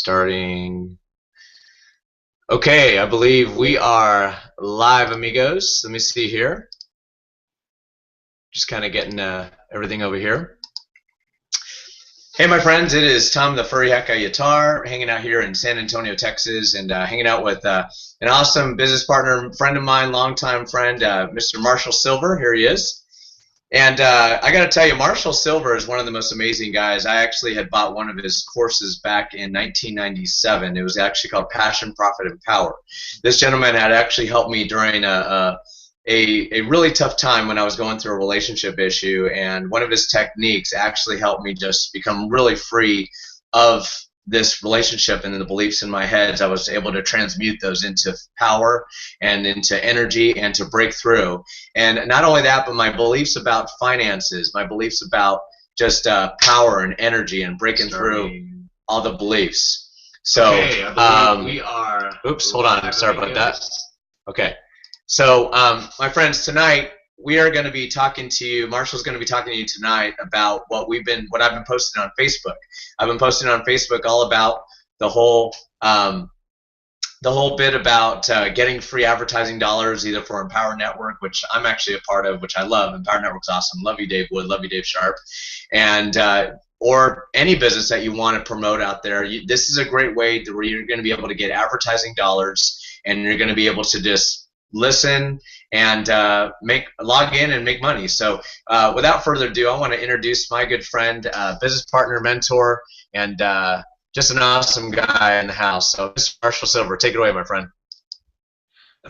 Starting. Okay, I believe we are live, amigos. Let me see here. Just kind of getting everything over here. Hey, my friends, it is Tom the Furry Hecka Yatar, hanging out here in San Antonio, Texas, and hanging out with an awesome business partner, friend of mine, longtime friend, Mr. Marshall Sylver. Here he is. And I got to tell you, Marshall Sylver is one of the most amazing guys. I actually had bought one of his courses back in 1997. It was actually called Passion, Profit, and Power. This gentleman had actually helped me during a really tough time when I was going through a relationship issue, and one of his techniques actually helped me just become really free of this relationship and the beliefs in my head. I was able to transmute those into power and into energy and to break through. And not only that, but my beliefs about finances, my beliefs about just power and energy and breaking through all the beliefs. So, okay, I believe we are. Oops, hold on. I'm sorry about that. Okay. So, my friends, tonight we are going to be talking to you. Marshall's going to be talking to you tonight about what I've been posting on Facebook. I've been posting on Facebook all about the whole bit about getting free advertising dollars, either for Empower Network, which I'm actually a part of, which I love. Empower Network's awesome. Love you, Dave Wood. Love you, Dave Sharp. And or any business that you want to promote out there. This is a great way where you're going to be able to get advertising dollars, and you're going to be able to just listen and log in and make money. So without further ado, I want to introduce my good friend, business partner, mentor, and just an awesome guy in the house. So Mr. Marshall Sylver, take it away, my friend.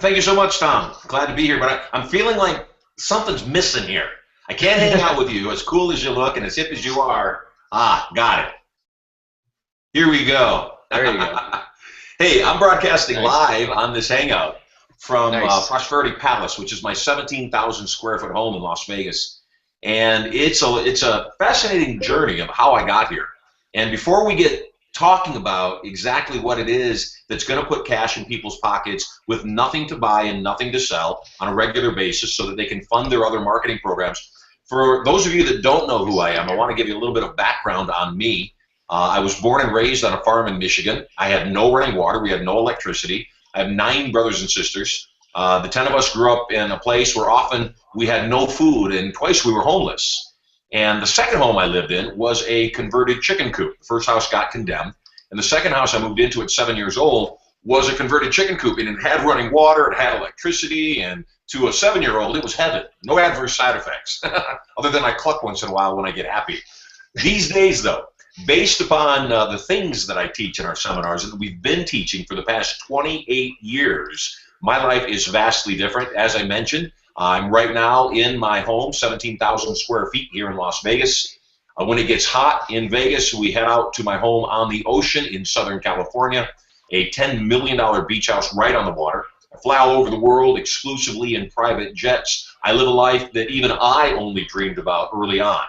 Thank you so much, Tom. Glad to be here, but I'm feeling like something's missing here. I can't hang out with you, as cool as you look and as hip as you are. Ah, got it. Here we go. There you go. Hey, I'm broadcasting live on this Hangout from Nice. Prosperity Palace, which is my 17,000 square foot home in Las Vegas. And it's a fascinating journey of how I got here. And before we get talking about exactly what it is that's going to put cash in people's pockets with nothing to buy and nothing to sell on a regular basis so that they can fund their other marketing programs, for those of you that don't know who I am, I want to give you a little bit of background on me. I was born and raised on a farm in Michigan. I had no running water. We had no electricity. I have 9 brothers and sisters. The 10 of us grew up in a place where often we had no food, and twice we were homeless. And the second home I lived in was a converted chicken coop. The first house got condemned, and the second house I moved into at 7 years old was a converted chicken coop, and it had running water, it had electricity, and to a 7-year-old, it was heaven. No adverse side effects, other than I cluck once in a while when I get happy. These days, though, based upon the things that I teach in our seminars and that we've been teaching for the past 28 years, my life is vastly different. As I mentioned, I'm right now in my home, 17,000 square feet here in Las Vegas. When it gets hot in Vegas, we head out to my home on the ocean in Southern California, a $10 million beach house right on the water. I fly all over the world exclusively in private jets. I live a life that even I only dreamed about early on.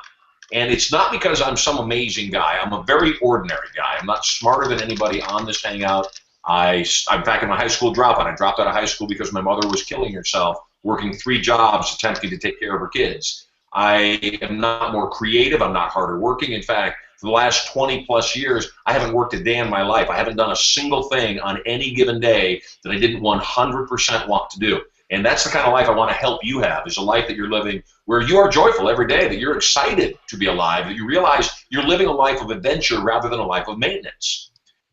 And it's not because I'm some amazing guy. I'm a very ordinary guy. I'm not smarter than anybody on this Hangout. I'm back in my high school dropout. I dropped out of high school because my mother was killing herself, working 3 jobs, attempting to take care of her kids. I am not more creative. I'm not harder working. In fact, for the last 20-plus years, I haven't worked a day in my life. I haven't done a single thing on any given day that I didn't 100% want to do. And that's the kind of life I want to help you have, is a life that you're living where you are joyful every day, that you're excited to be alive, that you realize you're living a life of adventure rather than a life of maintenance.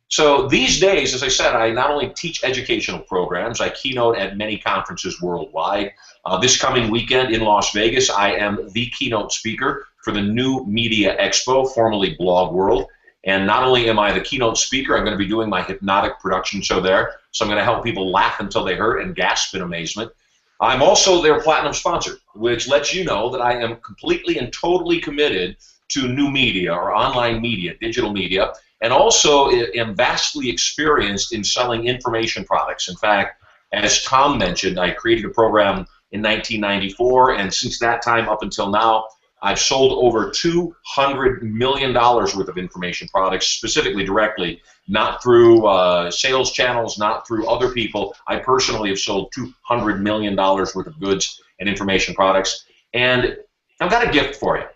So these days, as I said, I not only teach educational programs, I keynote at many conferences worldwide. This coming weekend in Las Vegas, I am the keynote speaker for the New Media Expo, formerly Blog World. And not only am I the keynote speaker, I'm going to be doing my hypnotic production show there. So I'm going to help people laugh until they hurt and gasp in amazement. I'm also their platinum sponsor, which lets you know that I am completely and totally committed to new media or online media, digital media, and also am vastly experienced in selling information products. In fact, as Tom mentioned, I created a program in 1994, and since that time up until now, I've sold over $200 million worth of information products, specifically directly, not through sales channels, not through other people. I personally have sold $200 million worth of goods and information products. And I've got a gift for you.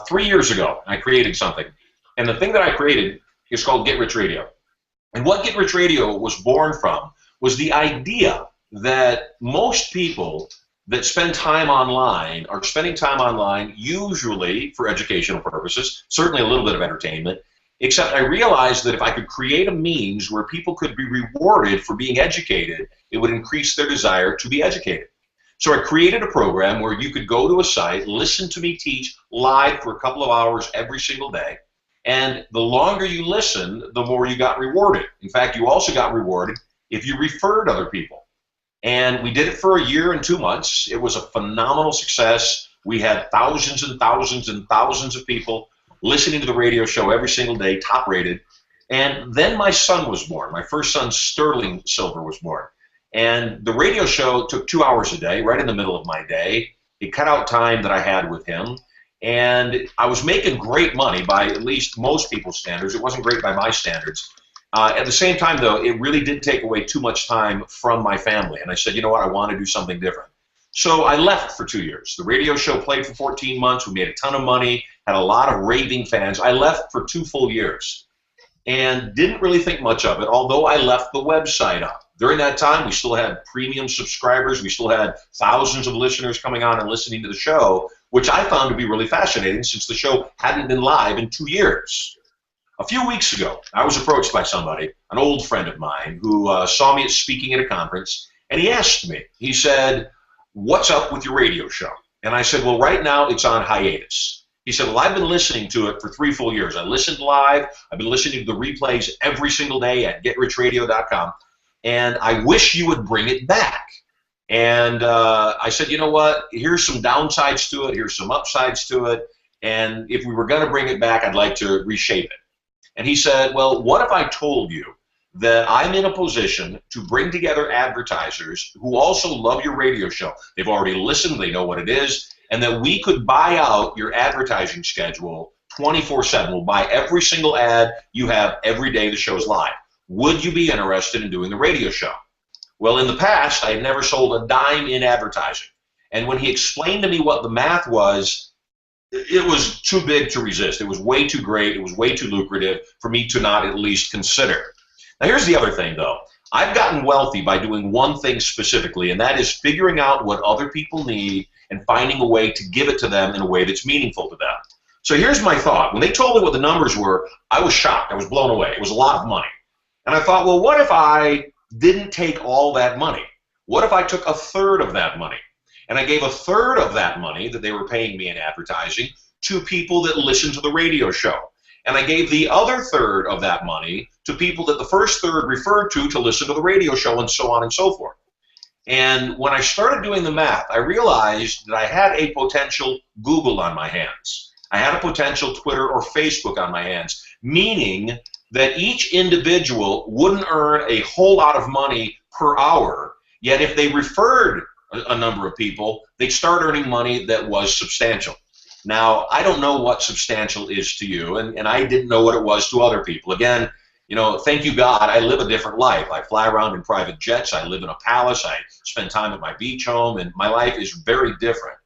3 years ago, I created something. And the thing that I created is called Get Rich Radio. And what Get Rich Radio was born from was the idea that most people that spend time online are spending time online usually for educational purposes, certainly a little bit of entertainment, except I realized that if I could create a means where people could be rewarded for being educated, it would increase their desire to be educated. So I created a program where you could go to a site, listen to me teach live for a couple of hours every single day, and the longer you listened, the more you got rewarded. In fact, you also got rewarded if you referred other people. And we did it for a year and 2 months. It was a phenomenal success. We had thousands and thousands and thousands of people listening to the radio show every single day, top rated. And then my son was born. My first son, Sterling Sylver, was born. And the radio show took 2 hours a day, right in the middle of my day. It cut out time that I had with him. And I was making great money by at least most people's standards. It wasn't great by my standards. At the same time, though, it really did take away too much time from my family. And I said, you know what, I want to do something different. So I left for 2 years. The radio show played for 14 months. We made a ton of money, had a lot of raving fans. I left for 2 full years and didn't really think much of it, although I left the website up. During that time, we still had premium subscribers. We still had thousands of listeners coming on and listening to the show, which I found to be really fascinating since the show hadn't been live in 2 years. A few weeks ago, I was approached by somebody, an old friend of mine, who saw me speaking at a conference, and he asked me, he said, what's up with your radio show? And I said, well, right now it's on hiatus. He said, well, I've been listening to it for 3 full years. I listened live. I've been listening to the replays every single day at GetRichRadio.com, and I wish you would bring it back. And I said, you know what, here's some downsides to it, here's some upsides to it, and if we were going to bring it back, I'd like to reshape it. And he said, well, what if I told you that I'm in a position to bring together advertisers who also love your radio show? They've already listened, they know what it is, and that we could buy out your advertising schedule 24/7. We'll buy every single ad you have every day the show's live. Would you be interested in doing the radio show? Well, in the past, I had never sold a dime in advertising. And when he explained to me what the math was, it was too big to resist. It was way too great. It was way too lucrative for me to not at least consider. Now, here's the other thing, though. I've gotten wealthy by doing one thing specifically, and that is figuring out what other people need and finding a way to give it to them in a way that's meaningful to them. So here's my thought. When they told me what the numbers were, I was shocked. I was blown away. It was a lot of money. And I thought, well, what if I didn't take all that money? What if I took a third of that money? And I gave a third of that money that they were paying me in advertising to people that listened to the radio show. And I gave the other third of that money to people that the first third referred to listen to the radio show, and so on and so forth. And when I started doing the math, I realized that I had a potential Google on my hands. I had a potential Twitter or Facebook on my hands, meaning that each individual wouldn't earn a whole lot of money per hour, yet if they referred a number of people, they'd start earning money that was substantial. Now, I don't know what substantial is to you, and I didn't know what it was to other people. Again, you know, thank you, God, I live a different life. I fly around in private jets. I live in a palace. I spend time at my beach home, and my life is very different.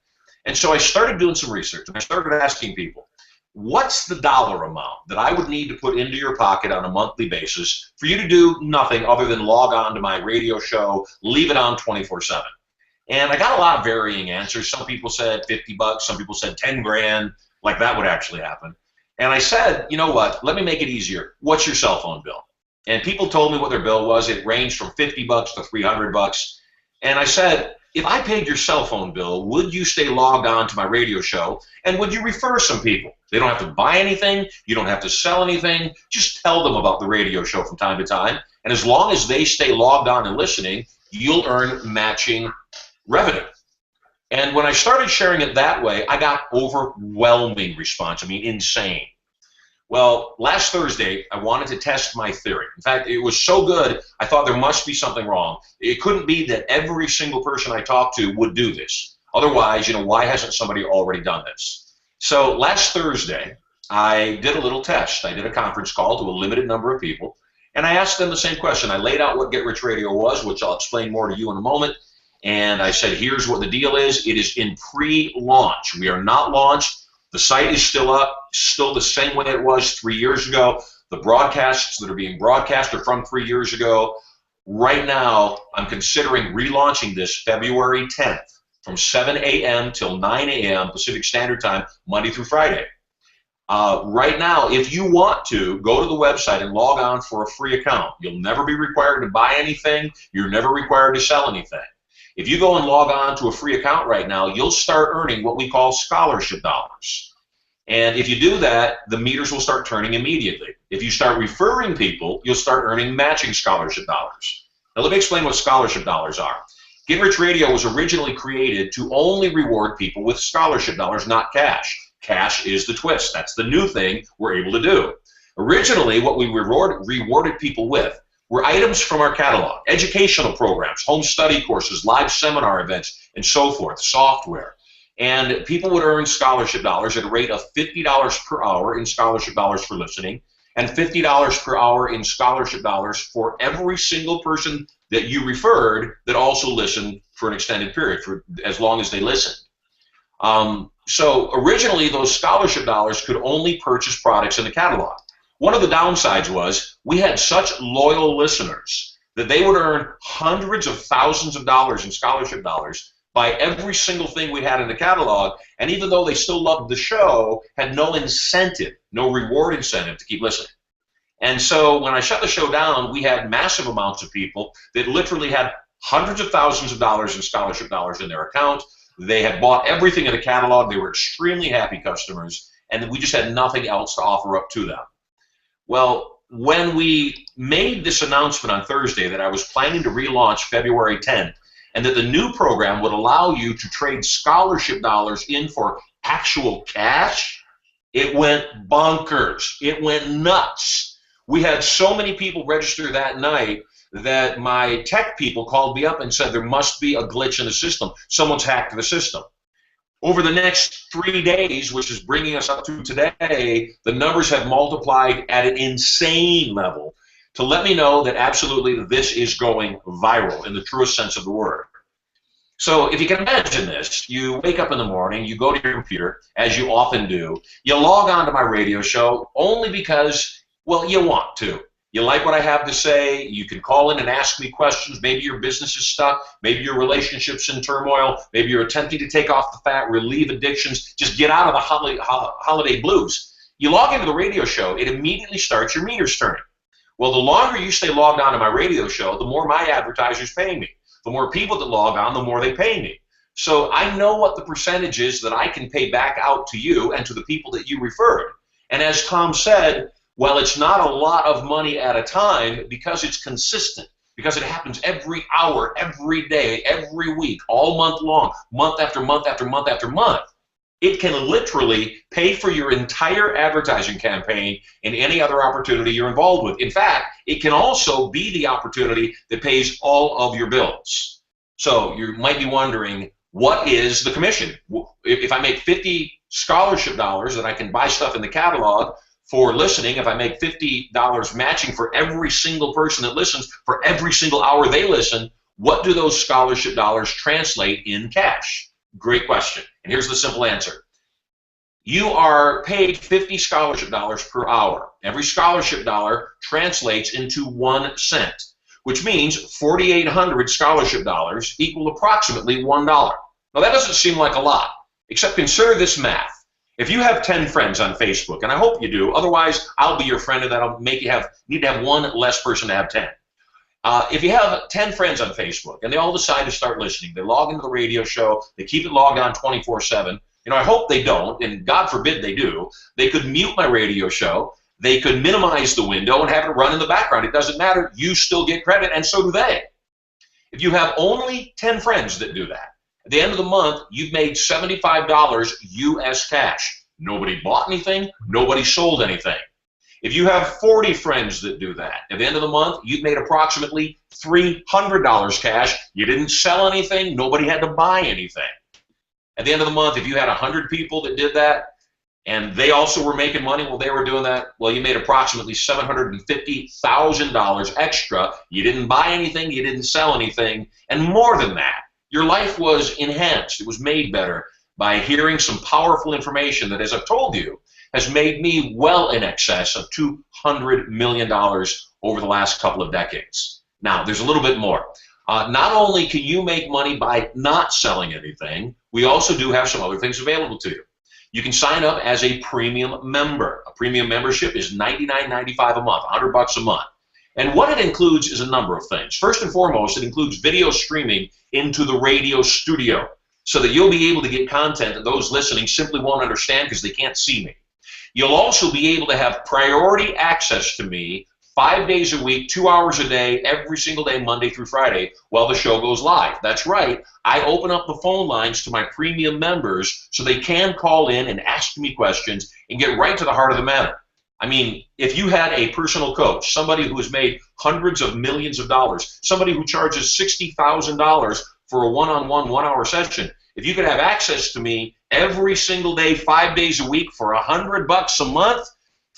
And so I started doing some research, and I started asking people, what's the dollar amount that I would need to put into your pocket on a monthly basis for you to do nothing other than log on to my radio show, leave it on 24/7? And I got a lot of varying answers. Some people said 50 bucks, some people said 10 grand, like that would actually happen. And I said, you know what, let me make it easier. What's your cell phone bill? And people told me what their bill was. It ranged from 50 bucks to 300 bucks. And I said, if I paid your cell phone bill, would you stay logged on to my radio show, and would you refer some people? They don't have to buy anything. You don't have to sell anything. Just tell them about the radio show from time to time. And as long as they stay logged on and listening, you'll earn matching revenue. And when I started sharing it that way, I got overwhelming response. I mean, insane. Well, last Thursday, I wanted to test my theory. In fact, it was so good, I thought there must be something wrong. It couldn't be that every single person I talked to would do this. Otherwise, you know, why hasn't somebody already done this? So last Thursday, I did a little test. I did a conference call to a limited number of people, and I asked them the same question. I laid out what Get Rich Radio was, which I'll explain more to you in a moment. And I said, here's what the deal is. It is in pre-launch. We are not launched. The site is still up, still the same way it was 3 years ago. The broadcasts that are being broadcast are from 3 years ago. Right now, I'm considering relaunching this February 10th from 7 a.m. till 9 a.m. Pacific Standard Time, Monday through Friday. Right now, if you want to, go to the website and log on for a free account. You'll never be required to buy anything. You're never required to sell anything. If you go and log on to a free account right now, you'll start earning what we call scholarship dollars. And if you do that, the meters will start turning immediately. If you start referring people, you'll start earning matching scholarship dollars. Now, let me explain what scholarship dollars are. Get Rich Radio was originally created to only reward people with scholarship dollars, not cash. Cash is the twist. That's the new thing we're able to do. Originally, what we rewarded people with were items from our catalog, educational programs, home study courses, live seminar events, and so forth, software. And people would earn scholarship dollars at a rate of $50 per hour in scholarship dollars for listening, and $50 per hour in scholarship dollars for every single person that you referred that also listened for an extended period, for as long as they listened. So originally, those scholarship dollars could only purchase products in the catalog. One of the downsides was we had such loyal listeners that they would earn hundreds of thousands of dollars in scholarship dollars by every single thing we had in the catalog, and even though they still loved the show, had no incentive, no reward incentive to keep listening. And so when I shut the show down, we had massive amounts of people that literally had hundreds of thousands of dollars in scholarship dollars in their account. They had bought everything in the catalog. They were extremely happy customers, and we just had nothing else to offer up to them. Well, when we made this announcement on Thursday that I was planning to relaunch February 10th, and that the new program would allow you to trade scholarship dollars in for actual cash, it went bonkers. It went nuts. We had so many people register that night that my tech people called me up and said there must be a glitch in the system. Someone's hacked the system. Over the next 3 days, which is bringing us up to today, the numbers have multiplied at an insane level to let me know that absolutely this is going viral in the truest sense of the word. So if you can imagine this, you wake up in the morning, you go to your computer, as you often do, you log on to my radio show only because, well, you want to. You like what I have to say, you can call in and ask me questions, maybe your business is stuck, maybe your relationship's in turmoil, maybe you're attempting to take off the fat, relieve addictions, just get out of the holiday blues. You log into the radio show, it immediately starts your meters turning. Well, the longer you stay logged on to my radio show, the more my advertisers pay me. The more people that log on, the more they pay me. So I know what the percentage is that I can pay back out to you and to the people that you referred. And as Tom said, well, it's not a lot of money at a time because it's consistent, because it happens every hour, every day, every week, all month long, month after month after month after month. It can literally pay for your entire advertising campaign and any other opportunity you're involved with. In fact, it can also be the opportunity that pays all of your bills. So you might be wondering, what is the commission? If I make 50 scholarship dollars and I can buy stuff in the catalog for listening, if I make $50 matching for every single person that listens, for every single hour they listen, what do those scholarship dollars translate in cash? Great question. And here's the simple answer. You are paid 50 scholarship dollars per hour. Every scholarship dollar translates into 1 cent, which means 4,800 scholarship dollars equal approximately $1. Now that doesn't seem like a lot, except consider this math. If you have 10 friends on Facebook, and I hope you do, otherwise I'll be your friend and that'll make you need to have one less person to have 10. If you have 10 friends on Facebook and they all decide to start listening, they log into the radio show, they keep it logged on 24/7, I hope they don't, and God forbid they do, they could mute my radio show, they could minimize the window and have it run in the background. It doesn't matter, you still get credit, and so do they. If you have only 10 friends that do that, at the end of the month, you've made $75 US cash. Nobody bought anything, nobody sold anything. If you have 40 friends that do that, at the end of the month, you've made approximately $300 cash. You didn't sell anything, nobody had to buy anything. At the end of the month, if you had 100 people that did that, and they also were making money while they were doing that, well, you made approximately $750,000 extra. You didn't buy anything, you didn't sell anything, and more than that, your life was enhanced. It was made better by hearing some powerful information that, as I've told you, has made me well in excess of $200 million over the last couple of decades. Now, there's a little bit more. Not only can you make money by not selling anything, we also do have some other things available to you. You can sign up as a premium member. A premium membership is $99.95 a month, $100 a month. And what it includes is a number of things. First and foremost, it includes video streaming into the radio studio so that you'll be able to get content that those listening simply won't understand because they can't see me. You'll also be able to have priority access to me 5 days a week, 2 hours a day, every single day, Monday through Friday, while the show goes live. That's right. I open up the phone lines to my premium members so they can call in and ask me questions and get right to the heart of the matter. I mean, if you had a personal coach, somebody who has made hundreds of millions of dollars, somebody who charges $60,000 for a one-on-one, 1 hour session, if you could have access to me every single day, 5 days a week for $100 a month,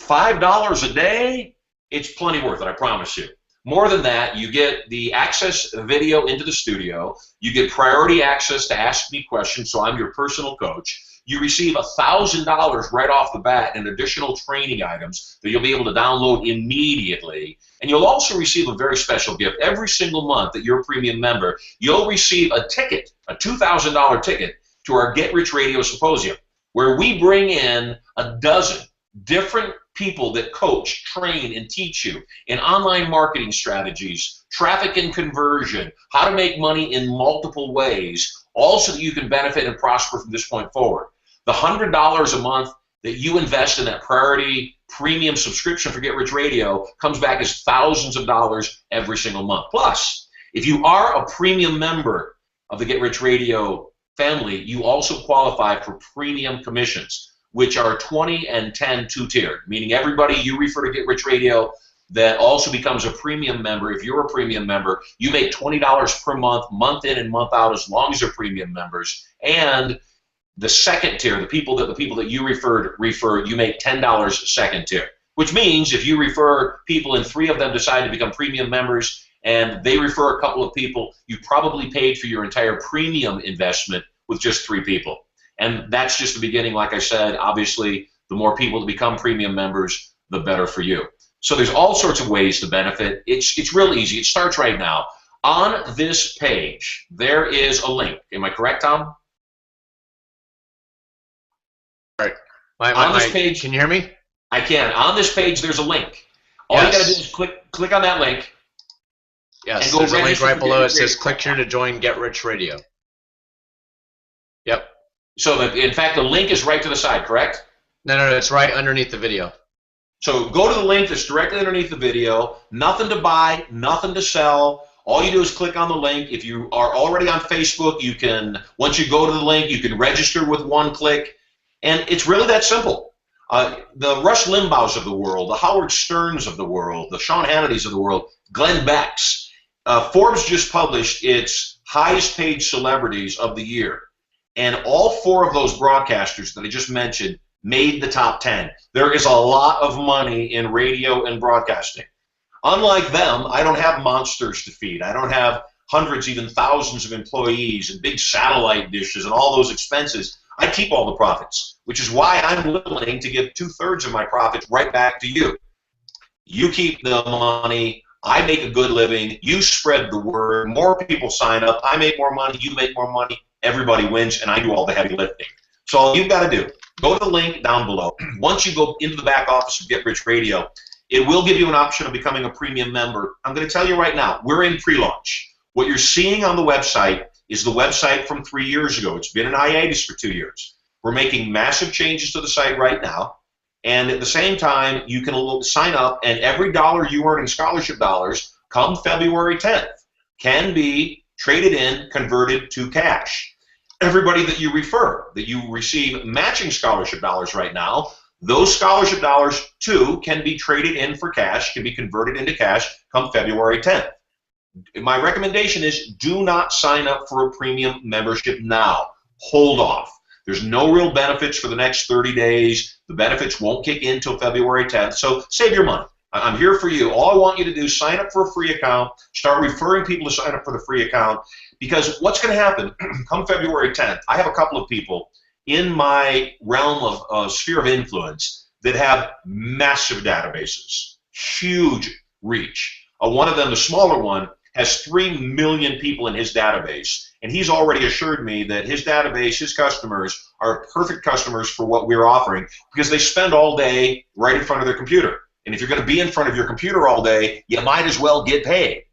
$5 a day, it's plenty worth it, I promise you. More than that, you get the access video into the studio. You get priority access to ask me questions, so I'm your personal coach. You receive $1,000 right off the bat in additional training items that you'll be able to download immediately. And you'll also receive a very special gift. Every single month that you're a premium member, you'll receive a ticket, a $2,000 ticket to our Get Rich Radio Symposium, where we bring in a dozen different people that coach, train, and teach you in online marketing strategies, traffic and conversion, how to make money in multiple ways, all so that you can benefit and prosper from this point forward. The $100 a month that you invest in that priority premium subscription for Get Rich Radio comes back as thousands of dollars every single month. Plus, if you are a premium member of the Get Rich Radio family, you also qualify for premium commissions, which are 20 and 10 two-tiered, meaning everybody you refer to Get Rich Radio that also becomes a premium member. If you're a premium member, you make $20 per month, month in and month out, as long as they're premium members. And the second tier, the people that you refer, you make $10 second tier, which means if you refer people and 3 of them decide to become premium members and they refer a couple of people, you probably paid for your entire premium investment with just 3 people. And that's just the beginning. Like I said, obviously, the more people that become premium members, the better for you. So there's all sorts of ways to benefit. It's real easy. It starts right now. On this page, there is a link. Am I correct, Tom? All right. On this page, can you hear me? I can. On this page, there's a link. All you got to do is click on that link. Yes, there's a link right below. It says, click here to join Get Rich Radio. Yep. So, in fact, the link is right to the side, correct? No, it's right underneath the video. So go to the link that's directly underneath the video. Nothing to buy, nothing to sell. All you do is click on the link. If you are already on Facebook, you can, once you go to the link, you can register with one click. And it's really that simple. The Rush Limbaughs of the world, the Howard Sterns of the world, the Sean Hannitys of the world, Glenn Beck's. Forbes just published its highest paid celebrities of the year. And all 4 of those broadcasters that I just mentioned made the top 10. There is a lot of money in radio and broadcasting. Unlike them, I don't have monsters to feed. I don't have hundreds, even thousands of employees and big satellite dishes and all those expenses. I keep all the profits, which is why I'm willing to give 2/3 of my profits right back to you. You keep the money. I make a good living. You spread the word. More people sign up. I make more money. You make more money. Everybody wins, and I do all the heavy lifting. So all you've got to do, go to the link down below. Once you go into the back office of Get Rich Radio, it will give you an option of becoming a premium member. I'm going to tell you right now, we're in pre-launch. What you're seeing on the website is the website from 3 years ago. It's been in hiatus for 2 years. We're making massive changes to the site right now. And at the same time, you can sign up, and every dollar you earn in scholarship dollars come February 10th can be traded in, converted to cash. Everybody that you refer, that you receive matching scholarship dollars right now, those scholarship dollars, too, can be traded in for cash, can be converted into cash come February 10th. My recommendation is do not sign up for a premium membership now. Hold off. There's no real benefits for the next 30 days. The benefits won't kick in until February 10th, so save your money. I'm here for you. All I want you to do is sign up for a free account, start referring people to sign up for the free account, because what's going to happen come February 10th, I have a couple of people, in my realm of sphere of influence that have massive databases, huge reach. One of them, the smaller one, has 3 million people in his database, and he's already assured me that his database, his customers, are perfect customers for what we're offering because they spend all day right in front of their computer. And if you're going to be in front of your computer all day, you might as well get paid.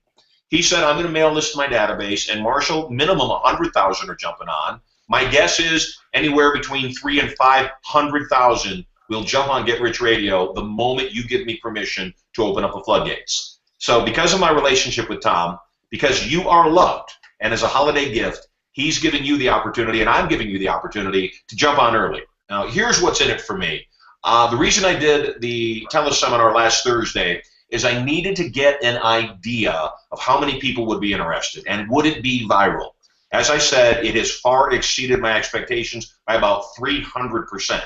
He said, I'm going to mail this to my database, and Marshall, minimum 100,000 are jumping on. My guess is anywhere between 300,000 and 500,000 will jump on Get Rich Radio the moment you give me permission to open up the floodgates. So because of my relationship with Tom, because you are loved, and as a holiday gift, he's giving you the opportunity, and I'm giving you the opportunity to jump on early. Now, here's what's in it for me. The reason I did the teleseminar last Thursday is I needed to get an idea of how many people would be interested, and would it be viral? As I said, it has far exceeded my expectations by about 300%.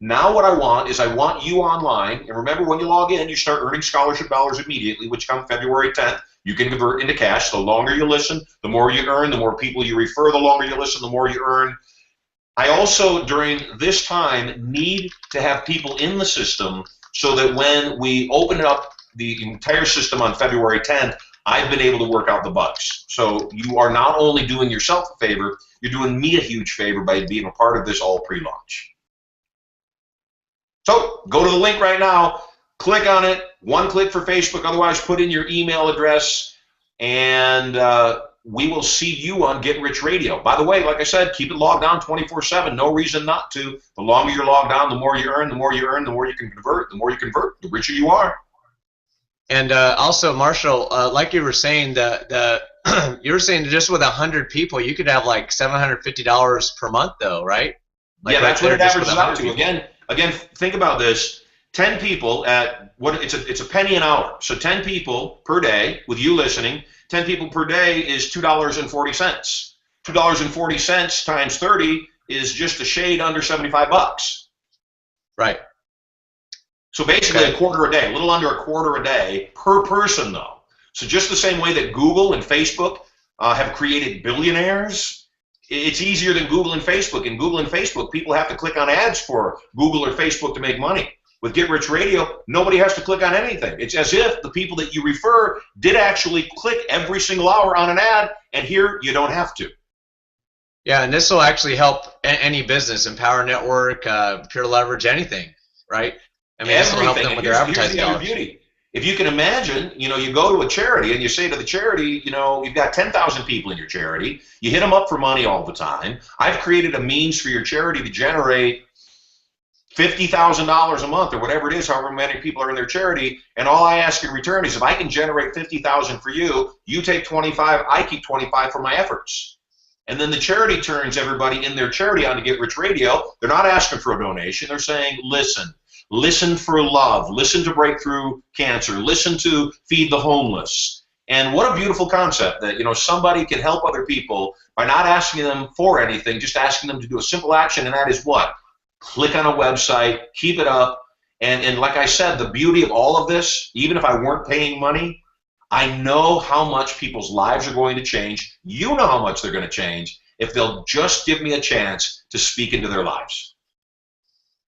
Now what I want is I want you online, and remember when you log in, you start earning scholarship dollars immediately, which come February 10th. You can convert into cash. The longer you listen, the more you earn, the more people you refer, the longer you listen, the more you earn. I also, during this time, need to have people in the system so that when we open up the entire system on February 10th, I've been able to work out the bugs. So you are not only doing yourself a favor, you're doing me a huge favor by being a part of this all pre-launch. So go to the link right now, click on it, one click for Facebook, otherwise put in your email address, and we will see you on Get Rich Radio. By the way, like I said, keep it logged on 24/7, no reason not to. The longer you're logged on, the more you earn, the more you earn, the more you can convert, the more you convert, the richer you are. And also, Marshall, like you were saying, you were saying just with 100 people, you could have like $750 per month, though, right? Like yeah, that's what it averages out to. People. Again, think about this. 10 people at what it's a penny an hour. So 10 people per day with you listening. 10 people per day is $2.40. $2.40 times 30 is just a shade under 75 bucks. Right. So basically a quarter a day, a little under a quarter a day per person, though. So just the same way that Google and Facebook have created billionaires, it's easier than Google and Facebook. In Google and Facebook, people have to click on ads for Google or Facebook to make money. With Get Rich Radio, nobody has to click on anything. It's as if the people that you refer did actually click every single hour on an ad, and here you don't have to. Yeah, and this will actually help any business, Empower Network, Pure Leverage, anything, right? I mean, this will help them with their advertising dollars. Beauty. If you can imagine, you go to a charity and you say to the charity, you've got 10,000 people in your charity. You hit them up for money all the time. I've created a means for your charity to generate $50,000 a month or whatever it is, however many people are in their charity, and all I ask in return is if I can generate $50,000 for you, you take 25, I keep 25 for my efforts. And then the charity turns everybody in their charity on to Get Rich Radio. They're not asking for a donation. They're saying, listen for love, listen to Breakthrough Cancer, listen to Feed the Homeless. And what a beautiful concept that, somebody can help other people by not asking them for anything, just asking them to do a simple action, and that is what? Click on a website, keep it up, and like I said, the beauty of all of this, even if I weren't paying money, I know how much people's lives are going to change. You know how much they're going to change if they'll just give me a chance to speak into their lives.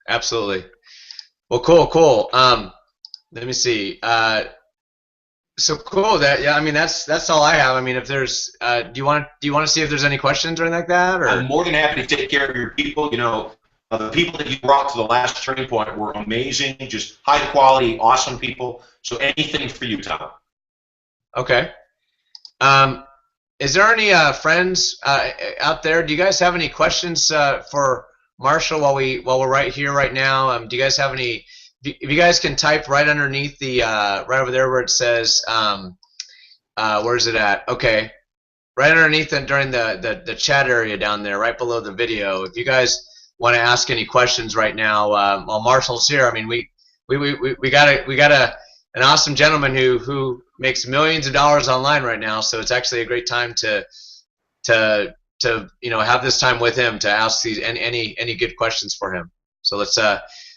Absolutely. Well, cool. Let me see. So cool. That's all I have. I mean, if there's, do you want to see if there's any questions or anything like that? Or? I'm more than happy to take care of your people. The people that you brought to the last turning point were amazing, just high quality, awesome people. So anything for you, Tom. Okay. Is there any friends out there? Do you guys have any questions for Marshall while we're right here right now? Do you guys have any? If you guys can type right underneath the right over there where it says where's it at? Okay, right underneath it during the chat area down there, right below the video. If you guys want to ask any questions right now, while Marshall's here, I mean we got an awesome gentleman who makes millions of dollars online right now, so it's actually a great time to have this time with him to ask these any good questions for him. So let's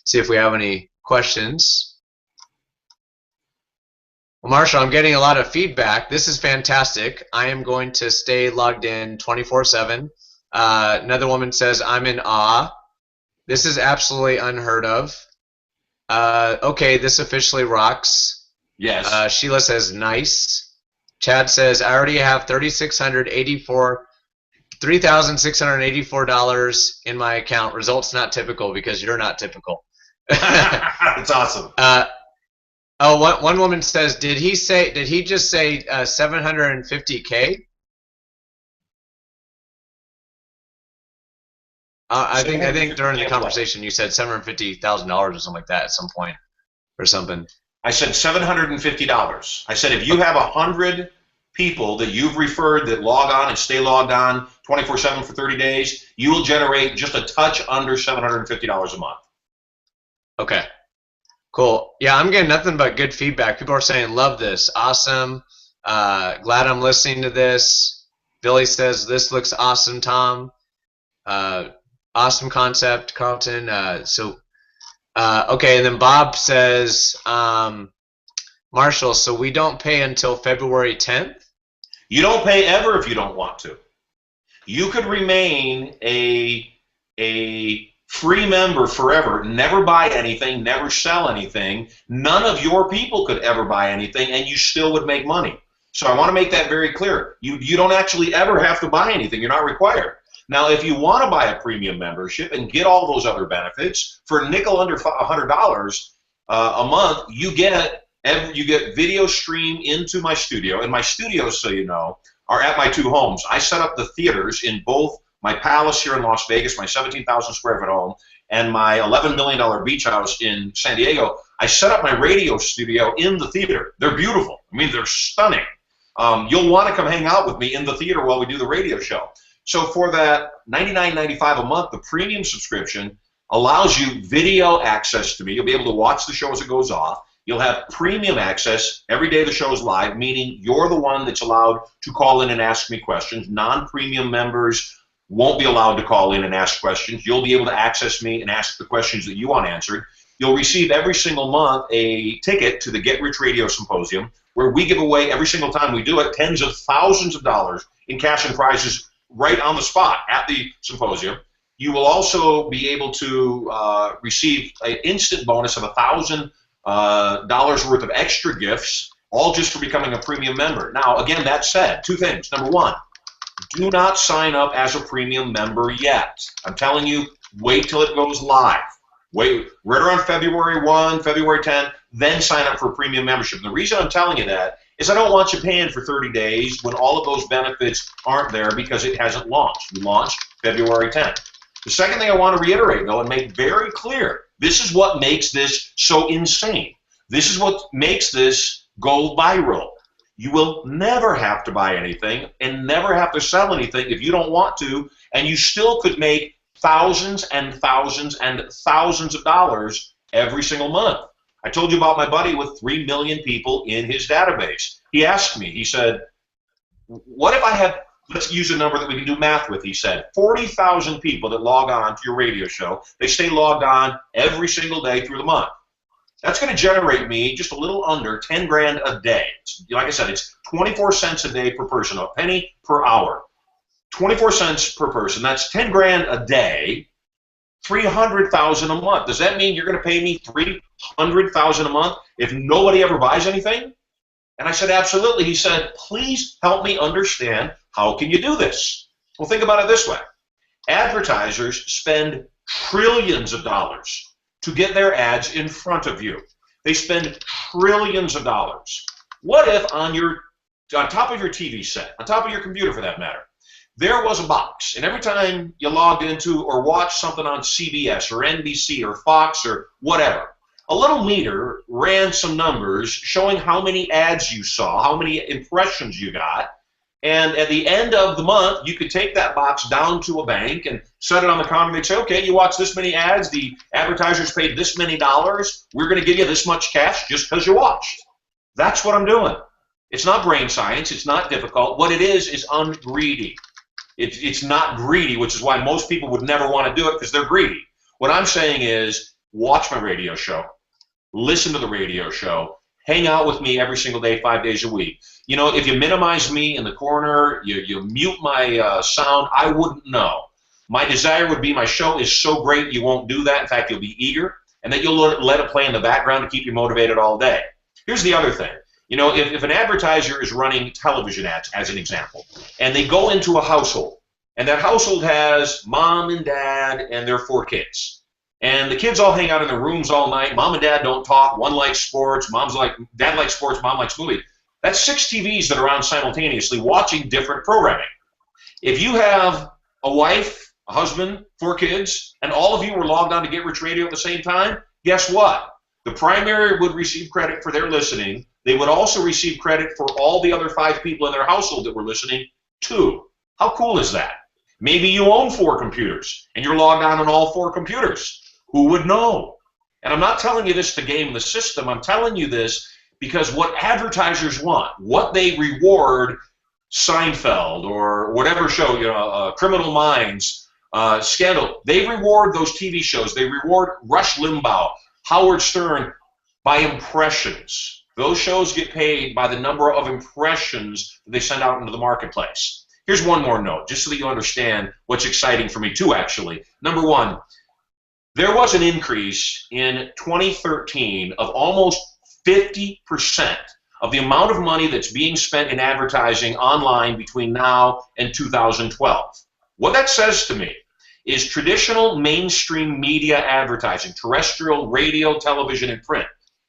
see if we have any questions. Well, Marshall, I'm getting a lot of feedback. This is fantastic. I am going to stay logged in 24/7. Another woman says, I'm in awe. This is absolutely unheard of. Okay, this officially rocks. Yes. Sheila says, nice. Chad says, I already have $3,684 in my account. Results not typical because you're not typical. That's awesome. One woman says, did he just say 750K? I think during the conversation you said $750,000 or something like that at some point or something. I said $750. I said if you have 100 people that you've referred that log on and stay logged on 24/7 for 30 days, you will generate just a touch under $750 a month. Okay. Cool. Yeah, I'm getting nothing but good feedback. People are saying, love this. Awesome. Glad I'm listening to this. Billy says, this looks awesome, Tom. Awesome concept, Carlton. Okay, and then Bob says, Marshall, so we don't pay until February 10th? You don't pay ever if you don't want to. You could remain a free member forever, never buy anything, never sell anything. None of your people could ever buy anything, and you still would make money. So I want to make that very clear. You don't actually ever have to buy anything. You're not required. Now, if you want to buy a premium membership and get all those other benefits for a nickel under $100 a month, you get video stream into my studio. And my studios, so you know, are at my 2 homes. I set up the theaters in both my palace here in Las Vegas, my 17,000 square foot home, and my $11 million beach house in San Diego. I set up my radio studio in the theater. They're beautiful. I mean, they're stunning. You'll want to come hang out with me in the theater while we do the radio show. So for that $99.95 a month, the premium subscription allows you video access to me. You'll be able to watch the show as it goes off. You'll have premium access every day the show's live, meaning you're the one that's allowed to call in and ask me questions. Non-premium members won't be allowed to call in and ask questions. You'll be able to access me and ask the questions that you want answered. You'll receive every single month a ticket to the Get Rich Radio Symposium, where we give away every single time we do it tens of thousands of dollars in cash and prizes right on the spot at the symposium. You will also be able to receive an instant bonus of $1,000 worth of extra gifts, all just for becoming a premium member. Now, again, that said, 2 things. Number 1, do not sign up as a premium member yet. I'm telling you, wait till it goes live. Wait right around February 1, February 10, then sign up for a premium membership. And the reason I'm telling you that is I don't want you paying for 30 days when all of those benefits aren't there because it hasn't launched. We launched February 10th. The second thing I want to reiterate, though, and make very clear, this is what makes this so insane. This is what makes this go viral. You will never have to buy anything and never have to sell anything if you don't want to, and you still could make thousands and thousands and thousands of dollars every single month. I told you about my buddy with 3 million people in his database. He asked me, he said, what if I have, let's use a number that we can do math with, he said, 40,000 people that log on to your radio show. They stay logged on every single day through the month. That's going to generate me just a little under 10 grand a day. Like I said, it's 24 cents a day per person, a penny per hour. 24 cents per person, that's 10 grand a day, 300,000 a month. Does that mean you're going to pay me 300,000 a month if nobody ever buys anything? And I said, absolutely. He said, please help me understand, how can you do this? Well, think about it this way. Advertisers spend trillions of dollars to get their ads in front of you. They spend trillions of dollars. What if on top of your TV set, on top of your computer for that matter, there was a box, and every time you logged into or watched something on CBS or NBC or Fox or whatever, a little meter ran some numbers showing how many ads you saw, how many impressions you got, and at the end of the month, you could take that box down to a bank and set it on the counter, and they'd say, okay, you watched this many ads, the advertisers paid this many dollars, we're going to give you this much cash just because you watched. That's what I'm doing. It's not brain science, it's not difficult. What it is ungreedy. It's not greedy, which is why most people would never want to do it because they're greedy. What I'm saying is watch my radio show, listen to the radio show, hang out with me every single day, 5 days a week. You know, if you minimize me in the corner, you mute my sound, I wouldn't know. My desire would be my show is so great you won't do that. In fact, you'll be eager, and that you'll let it play in the background to keep you motivated all day. Here's the other thing. You know, if an advertiser is running television ads, as an example, and they go into a household, and that household has mom and dad and their 4 kids, and the kids all hang out in their rooms all night. Mom and dad don't talk. One likes sports. Dad likes sports. Mom likes movies. That's 6 TVs that are on simultaneously watching different programming. If you have a wife, a husband, 4 kids, and all of you were logged on to Get Rich Radio at the same time, guess what? The primary would receive credit for their listening. They would also receive credit for all the other 5 people in their household that were listening too. How cool is that? Maybe you own 4 computers, and you're logged on all 4 computers. Who would know? And I'm not telling you this to game the system. I'm telling you this because what advertisers want, what they reward Seinfeld or whatever show, you know, Criminal Minds, Scandal, they reward those TV shows. They reward Rush Limbaugh, Howard Stern by impressions. Those shows get paid by the number of impressions that they send out into the marketplace. Here's one more note, just so that you understand what's exciting for me too, actually. Number one, there was an increase in 2013 of almost 50% of the amount of money that's being spent in advertising online between now and 2012. What that says to me is traditional mainstream media advertising, terrestrial, radio, television, and print,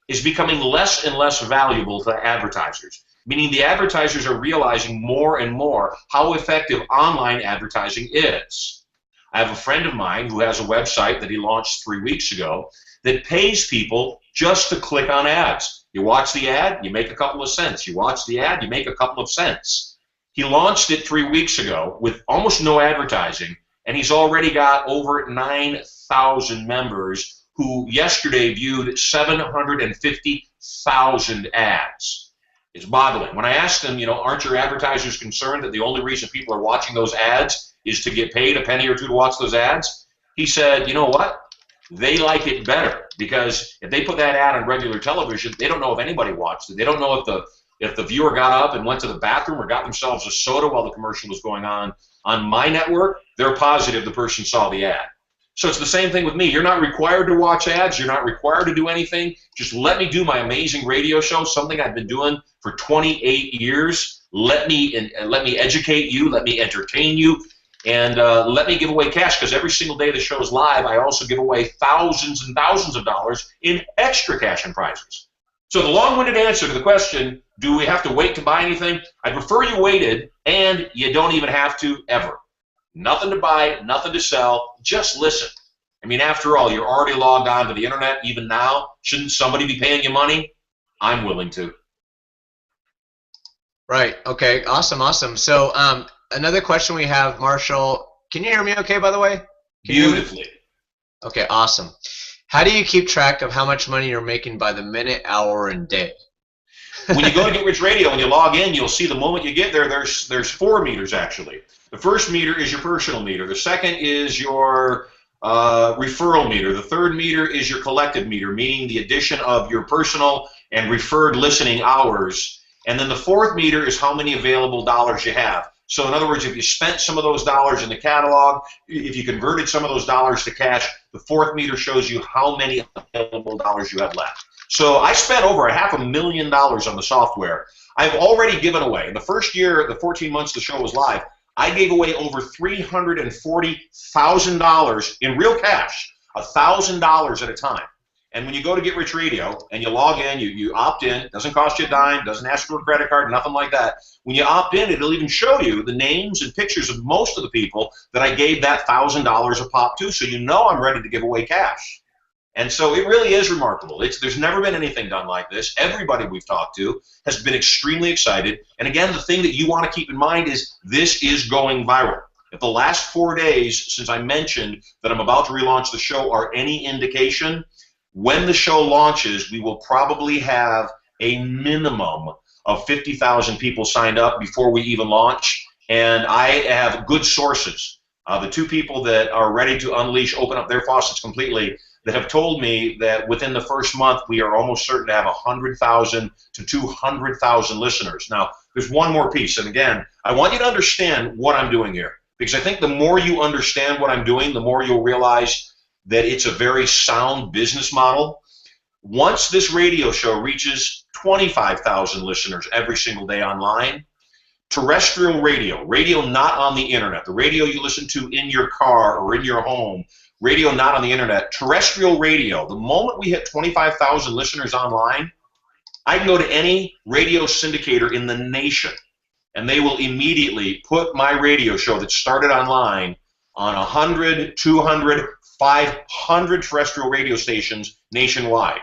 is becoming less and less valuable to advertisers, meaning the advertisers are realizing more and more how effective online advertising is. I have a friend of mine who has a website that he launched 3 weeks ago that pays people just to click on ads. You watch the ad, you make a couple of cents. You watch the ad, you make a couple of cents. He launched it 3 weeks ago with almost no advertising, and he's already got over 9,000 members who yesterday viewed 750,000 ads. It's boggling. When I asked him, you know, aren't your advertisers concerned that the only reason people are watching those ads is to get paid a penny or two to watch those ads? He said, you know what? They like it better because if they put that ad on regular television, they don't know if anybody watched it. They don't know if the viewer got up and went to the bathroom or got themselves a soda while the commercial was going on. On my network, they're positive the person saw the ad. So it's the same thing with me. You're not required to watch ads. You're not required to do anything. Just let me do my amazing radio show, something I've been doing for 28 years. Let me educate you. Let me entertain you. And let me give away cash, because every single day the show is live, I also give away thousands and thousands of dollars in extra cash and prizes. So the long-winded answer to the question, do we have to wait to buy anything? I prefer you waited, and you don't even have to ever. Nothing to buy, nothing to sell, just listen. I mean, after all, you're already logged on to the internet even now. Shouldn't somebody be paying you money? I'm willing to. Right. Okay. Awesome. Awesome. So another question we have, Marshall. Can you hear me okay, by the way? Beautifully. Okay. Awesome. How do you keep track of how much money you're making by the minute, hour, and day? When you go to Get Rich Radio and you log in, you'll see the moment you get there, there's 4 meters actually. The first meter is your personal meter. The second is your referral meter. The third meter is your collective meter, meaning the addition of your personal and referred listening hours. And then the fourth meter is how many available dollars you have. So in other words, if you spent some of those dollars in the catalog, if you converted some of those dollars to cash, the fourth meter shows you how many available dollars you have left. So I spent over $500,000 on the software. I've already given away. In the first year, the 14 months the show was live, I gave away over $340,000 in real cash, $1,000 at a time. And when you go to Get Rich Radio and you log in, you opt in, doesn't cost you a dime, doesn't ask for a credit card, nothing like that. When you opt in, it'll even show you the names and pictures of most of the people that I gave that $1,000 a pop to, so you know I'm ready to give away cash. And so it really is remarkable. There's never been anything done like this. Everybody we've talked to has been extremely excited. And again, the thing that you want to keep in mind is this is going viral. If the last 4 days since I mentioned that I'm about to relaunch the show are any indication, when the show launches, we will probably have a minimum of 50,000 people signed up before we even launch. And I have good sources. The 2 people that are ready to unleash, open up their faucets completely, that have told me that within the first month we are almost certain to have 100,000 to 200,000 listeners. Now, there's one more piece, and again, I want you to understand what I'm doing here. because I think the more you understand what I'm doing, the more you'll realize that it's a very sound business model. Once this radio show reaches 25,000 listeners every single day online, terrestrial radio, radio not on the internet, the radio you listen to in your car or in your home, radio not on the internet, terrestrial radio, the moment we hit 25,000 listeners online, I can go to any radio syndicator in the nation, and they will immediately put my radio show that started online on 100, 200, 500 terrestrial radio stations nationwide,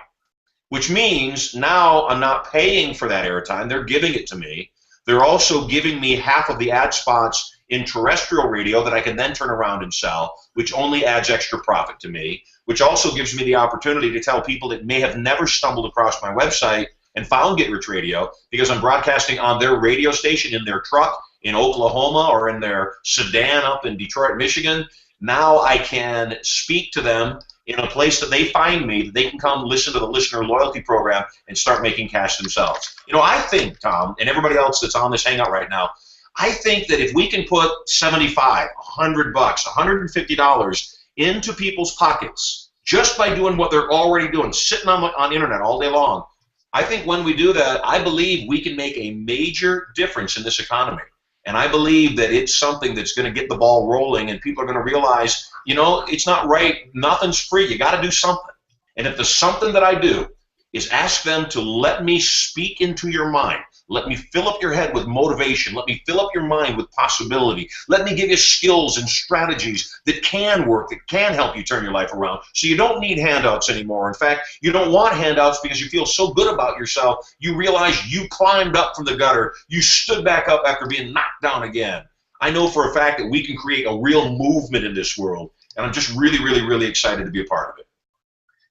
which means now I'm not paying for that airtime. They're giving it to me. They're also giving me half of the ad spots in terrestrial radio that I can then turn around and sell, which only adds extra profit to me, which also gives me the opportunity to tell people that may have never stumbled across my website and found Get Rich Radio because I'm broadcasting on their radio station in their truck in Oklahoma or in their sedan up in Detroit, Michigan. Now I can speak to them in a place that they find me, that they can come listen to the listener loyalty program and start making cash themselves. You know, I think, Tom, and everybody else that's on this hangout right now, I think that if we can put $75, $100, $150 into people's pockets just by doing what they're already doing, sitting on the internet all day long, I think when we do that, I believe we can make a major difference in this economy. And I believe that it's something that's going to get the ball rolling, and people are going to realize, you know, it's not right. Nothing's free. You got to do something. And if the something that I do is ask them to let me speak into your mind, let me fill up your head with motivation, let me fill up your mind with possibility, let me give you skills and strategies that can work, that can help you turn your life around, so you don't need handouts anymore. In fact, you don't want handouts because you feel so good about yourself, you realize you climbed up from the gutter, you stood back up after being knocked down again. I know for a fact that we can create a real movement in this world, and I'm just really, really, really excited to be a part of it.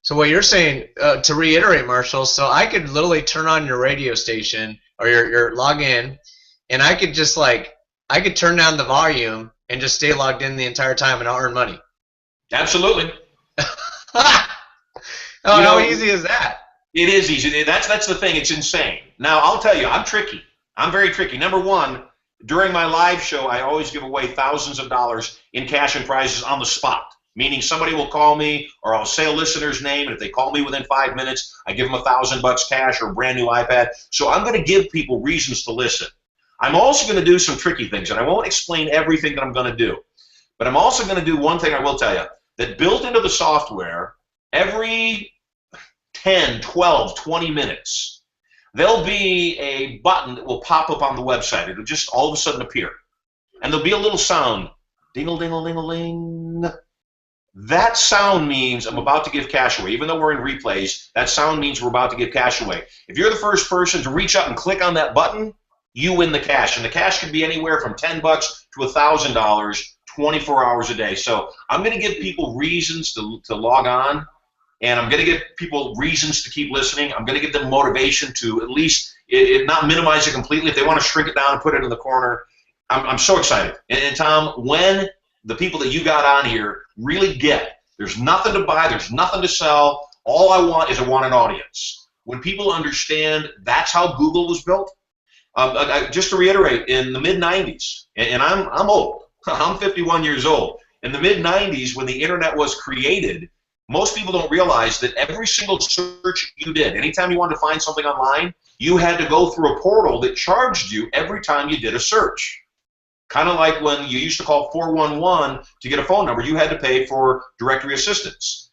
So what you're saying, to reiterate, Marshall, so I could literally turn on your radio station or your log in, and I could just I could turn down the volume and just stay logged in the entire time and I'll earn money. Absolutely. How easy is that? It is easy. That's the thing. It's insane. Now, I'll tell you, I'm tricky. I'm very tricky. Number one, during my live show, I always give away thousands of dollars in cash and prizes on the spot. Meaning somebody will call me, or I'll say a listener's name, and if they call me within 5 minutes, I give them $1,000 cash or a brand new iPad. So I'm going to give people reasons to listen. I'm also going to do some tricky things, and I won't explain everything that I'm going to do. But I'm also going to do one thing I will tell you, that built into the software, every 10, 12, 20 minutes, there'll be a button that will pop up on the website. It'll just all of a sudden appear. And there'll be a little sound, ding-a-ling-a-ling-a-ling. That sound means I'm about to give cash away. Even though we're in replays, that sound means we're about to give cash away. If you're the first person to reach up and click on that button, you win the cash. And the cash can be anywhere from $10 to $1,000, 24 hours a day. So I'm going to give people reasons to log on, and I'm going to give people reasons to keep listening. I'm going to give them motivation to at least not minimize it completely. If they want to shrink it down and put it in the corner, I'm so excited. And Tom, when the people that you got on here really get, there's nothing to buy, there's nothing to sell, all I want is an audience. When people understand that's how Google was built, just to reiterate, in the mid-90s, and I'm old, I'm 51 years old, in the mid-90s when the internet was created, most people don't realize that every single search you did, anytime you wanted to find something online, you had to go through a portal that charged you every time you did a search. Kind of like when you used to call 411 to get a phone number, you had to pay for directory assistance.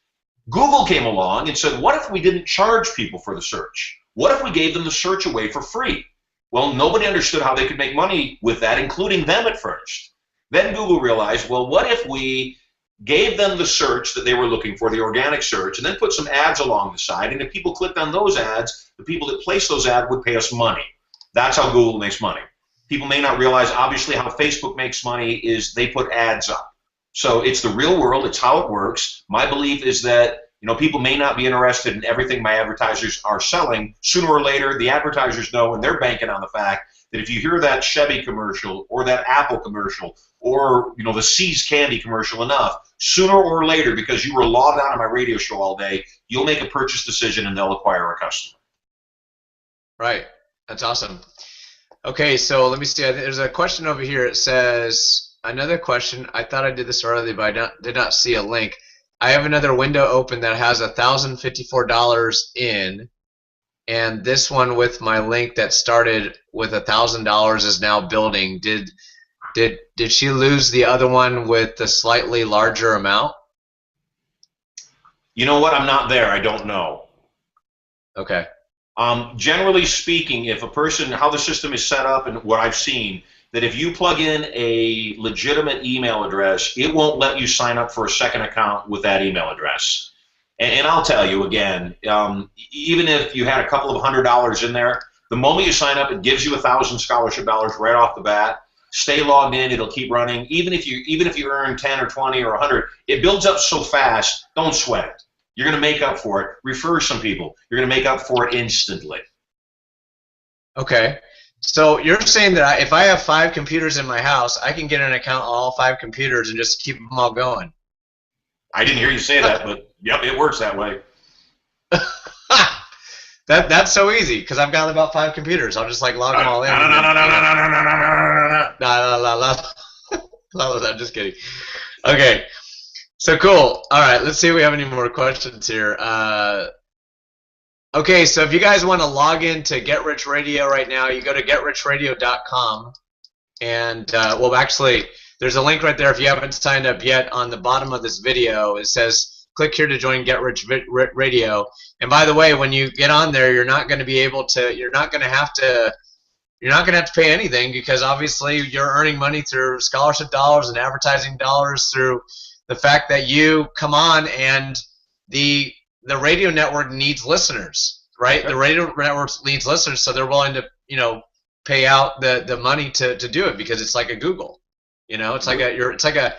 Google came along and said, what if we didn't charge people for the search? What if we gave them the search away for free? Well, nobody understood how they could make money with that, including them at first. Then Google realized, well, what if we gave them the search that they were looking for, the organic search, and then put some ads along the side, and if people clicked on those ads, the people that placed those ads would pay us money. That's how Google makes money. People may not realize, obviously, how Facebook makes money is they put ads up. So it's the real world. It's how it works. My belief is that, you know, people may not be interested in everything my advertisers are selling. Sooner or later, the advertisers know, and they're banking on the fact that if you hear that Chevy commercial or that Apple commercial or, you know, the See's candy commercial enough, sooner or later, because you were logged on my radio show all day, you'll make a purchase decision and they'll acquire a customer. Right. That's awesome. Okay, so let me see. There's a question over here. It says, another question. I thought I did this earlier, but did not see a link. I have another window open that has $1,054 in, and this one with my link that started with $1,000 is now building. Did she lose the other one with the slightly larger amount? You know what? I'm not there. I don't know. Okay. Generally speaking, if a person, how the system is set up and what I've seen, that if you plug in a legitimate email address, it won't let you sign up for a second account with that email address. And I'll tell you again, even if you had a couple of $100 in there, the moment you sign up, it gives you 1,000 scholarship dollars right off the bat. Stay logged in; it'll keep running. Even if you earn 10 or 20 or 100, it builds up so fast. Don't sweat it. You're going to make up for it. Refer some people. You're going to make up for it instantly. Okay. So you're saying that if I have 5 computers in my house, I can get an account on all 5 computers and just keep them all going. I didn't hear you say that, but yep, it works that way. That's so easy because I've got about 5 computers. I'll just like log them all in. No, I'm just kidding. Okay. So cool. All right, let's see if we have any more questions here. Okay, so if you guys want to log into Get Rich Radio right now, you go to getrichradio.com, and well, actually, there's a link right there if you haven't signed up yet. On the bottom of this video, it says click here to join Get Rich Radio. And by the way, when you get on there, you're not going to be able to. You're not going to have to pay anything because obviously you're earning money through scholarship dollars and advertising dollars through the fact that you come on, and the radio network needs listeners, right? The radio network needs listeners, so they're willing to, pay out the money to do it because it's like a Google, it's like a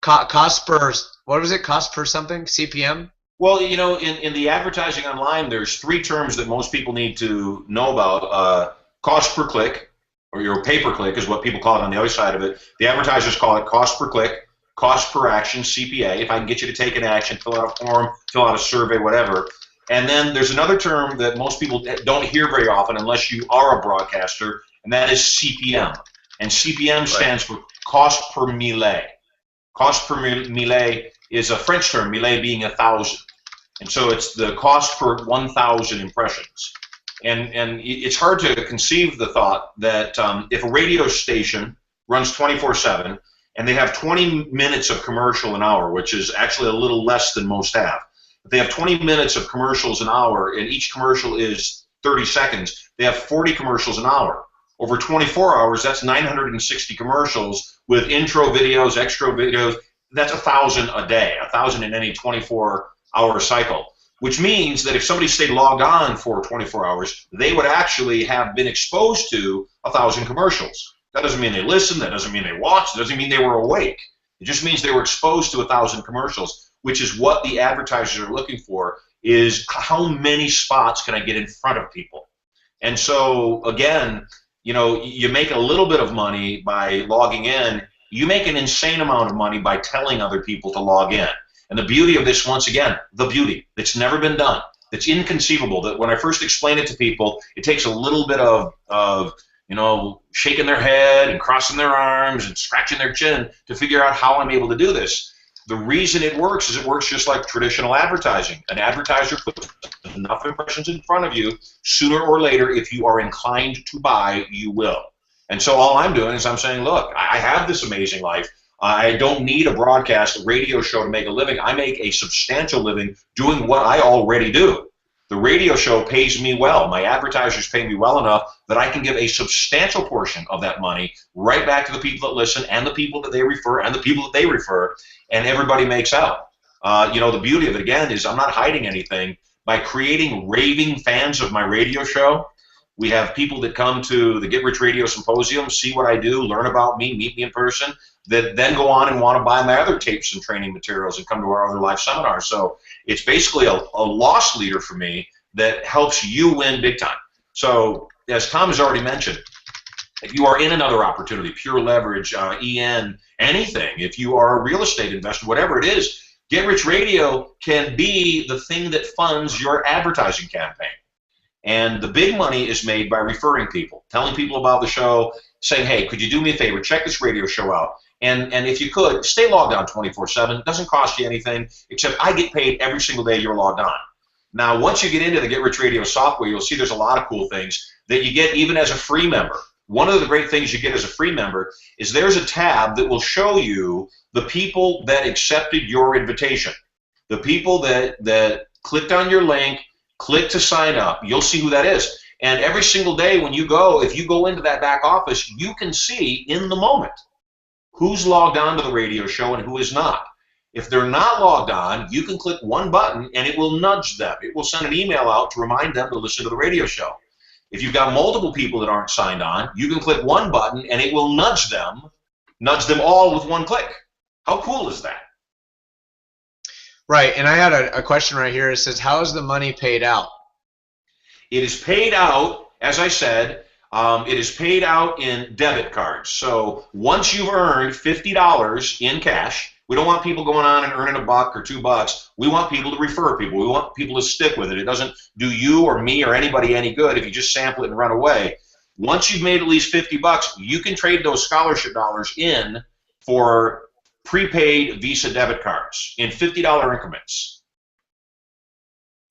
cost per, what was it? Cost per something? CPM? Well, in the advertising online, there's 3 terms that most people need to know about. Cost per click, or your pay-per-click is what people call it on the other side of it. The advertisers call it cost per click. Cost per action, CPA, if I can get you to take an action, fill out a form, fill out a survey, whatever. And then there's another term that most people don't hear very often unless you are a broadcaster, and that is CPM. And CPM stands for cost per mille. Cost per mille is a French term, mille being 1,000. And so it's the cost per 1,000 impressions. And it's hard to conceive the thought that if a radio station runs 24/7, and they have 20 minutes of commercial an hour, which is actually a little less than most have. If they have 20 minutes of commercials an hour, and each commercial is 30 seconds, they have 40 commercials an hour. Over 24 hours, that's 960 commercials with intro videos, extra videos. That's 1,000 a day, 1,000 in any 24-hour cycle, which means that if somebody stayed logged on for 24 hours, they would actually have been exposed to 1,000 commercials. That doesn't mean they listened. That doesn't mean they watched. It doesn't mean they were awake. It just means they were exposed to 1,000 commercials, which is what the advertisers are looking for, is how many spots can I get in front of people? And so, again, you make a little bit of money by logging in. You make an insane amount of money by telling other people to log in. And the beauty of this, once again, the beauty, it's never been done. It's inconceivable that when I first explain it to people, it takes a little bit of shaking their head and crossing their arms and scratching their chin to figure out how I'm able to do this. The reason it works is it works just like traditional advertising. An advertiser puts enough impressions in front of you. Sooner or later, if you are inclined to buy, you will. And so all I'm doing is I'm saying, look, I have this amazing life. I don't need a broadcast, a radio show to make a living. I make a substantial living doing what I already do. The radio show pays me well. My advertisers pay me well enough that I can give a substantial portion of that money right back to the people that listen and the people that they refer and the people that they refer, and everybody makes out. The beauty of it, again, is I'm not hiding anything. By creating raving fans of my radio show, we have people that come to the Get Rich Radio Symposium, see what I do, learn about me, meet me in person, that then go on and want to buy my other tapes and training materials and come to our other live seminars. So it's basically a loss leader for me that helps you win big time. So as Tom has already mentioned, if you are in another opportunity, pure leverage, EN, anything, if you are a real estate investor, whatever it is, Get Rich Radio can be the thing that funds your advertising campaign. And the big money is made by referring people, telling people about the show, saying, hey, could you do me a favor, check this radio show out. And if you could, stay logged on 24/7. It doesn't cost you anything, except I get paid every single day you're logged on. Now, once you get into the Get Rich Radio software, you'll see there's a lot of cool things that you get even as a free member. One of the great things you get as a free member is there's a tab that will show you the people that accepted your invitation, the people that clicked on your link, clicked to sign up. You'll see who that is. And every single day when you go, if you go into that back office, you can see in the moment who's logged on to the radio show and who is not. If they're not logged on, you can click one button and it will nudge them. It will send an email out to remind them to listen to the radio show. If you've got multiple people that aren't signed on, you can click one button and it will nudge them all with one click. How cool is that? Right, and I had a question right here. It says, how is the money paid out? It is paid out, as I said, it is paid out in debit cards. So once you've earned $50 in cash, we don't want people going on and earning $1 or $2. We want people to refer people. We want people to stick with it. It doesn't do you or me or anybody any good if you just sample it and run away. Once you've made at least $50, you can trade those scholarship dollars in for prepaid Visa debit cards in $50 increments.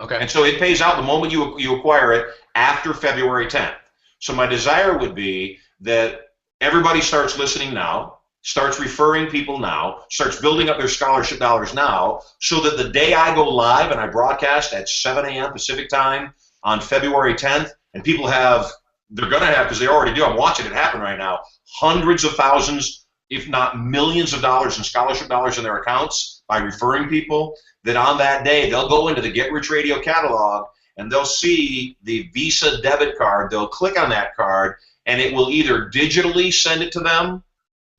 Okay. And so it pays out the moment you acquire it after February 10th. So my desire would be that everybody starts listening now, starts referring people now, starts building up their scholarship dollars now, so that the day I go live and I broadcast at 7 a.m. Pacific time on February 10th, and people they're going to have, because they already do, I'm watching it happen right now, hundreds of thousands, if not millions of dollars in scholarship dollars in their accounts by referring people, that on that day they'll go into the Get Rich Radio catalog and they'll see the Visa debit card. They'll click on that card and it will either digitally send it to them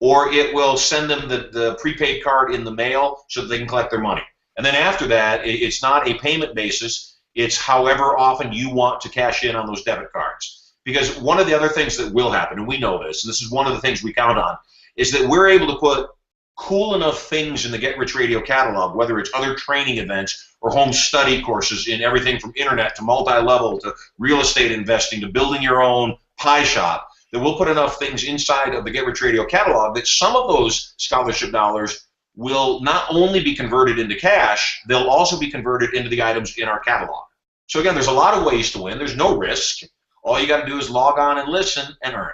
or it will send them the prepaid card in the mail so that they can collect their money. And then after that, it's not a payment basis. It's however often you want to cash in on those debit cards. Because one of the other things that will happen, and we know this, and this is one of the things we count on, is that we're able to put cool enough things in the Get Rich Radio catalog, whether it's other training events or home study courses in everything from internet to multi-level to real estate investing to building your own pie shop, that we'll put enough things inside of the Get Rich Radio catalog that some of those scholarship dollars will not only be converted into cash, they'll also be converted into the items in our catalog. So again, there's a lot of ways to win. There's no risk. All you got to do is log on and listen and earn.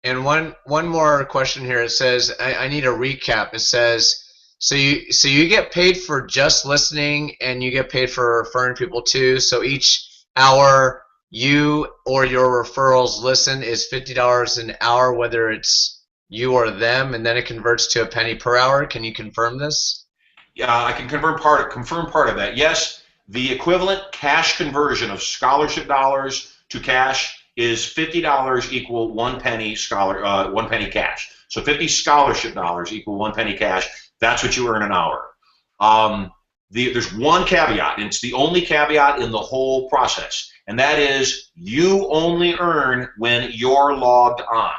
And one more question here. It says, I need a recap. It says, so you get paid for just listening and you get paid for referring people too. So each hour you or your referrals listen is $50 an hour, whether it's you or them, and then it converts to a penny per hour. Can you confirm this? Yeah, I can confirm part of that. Yes, the equivalent cash conversion of scholarship dollars to cash is $50 equal 1 penny 1 penny cash. So 50 scholarship dollars equal 1 penny cash. That's what you earn an hour. There's one caveat, and it's the only caveat in the whole process, and that is you only earn when you're logged on.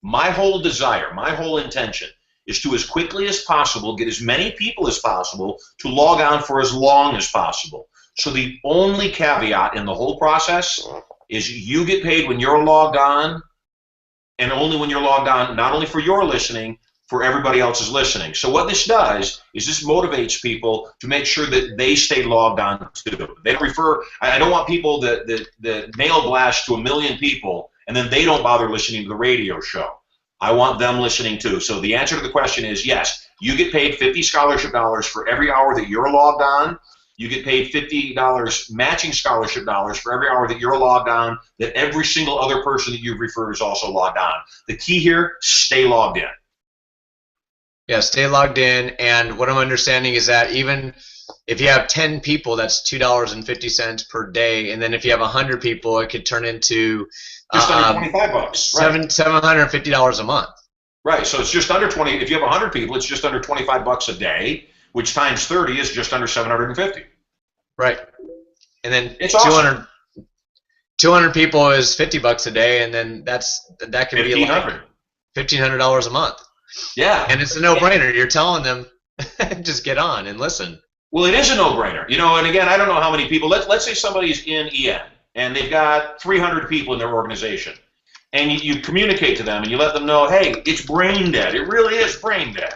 My whole desire, my whole intention is to, as quickly as possible, get as many people as possible to log on for as long as possible. So the only caveat in the whole process is you get paid when you're logged on, and only when you're logged on, not only for your listening, for everybody else's listening. So what this does is this motivates people to make sure that they stay logged on too. They don't refer. I don't want people that mail blast to 1 million people and then they don't bother listening to the radio show. I want them listening too. So the answer to the question is yes, you get paid 50 scholarship dollars for every hour that you're logged on. You get paid $50 matching scholarship dollars for every hour that you're logged on, that every single other person that you've referred is also logged on. The key here, stay logged in. Yeah, stay logged in, and what I'm understanding is that even if you have 10 people, that's $2.50 per day, and then if you have 100 people, it could turn into just under $25, right? $750 a month. Right, so it's just under 20. If you have 100 people, it's just under $25 a day, which times 30 is just under 750. Right, and then it's 200. Awesome. 200 people is $50 a day, and then that can be like $1,500 a month. Yeah. And it's a no-brainer. You're telling them, just get on and listen. Well, it is a no-brainer. You know, and again, I don't know how many people. Let's say somebody's in EN, and they've got 300 people in their organization. and you communicate to them and you let them know, hey, it's brain dead. It really is brain dead.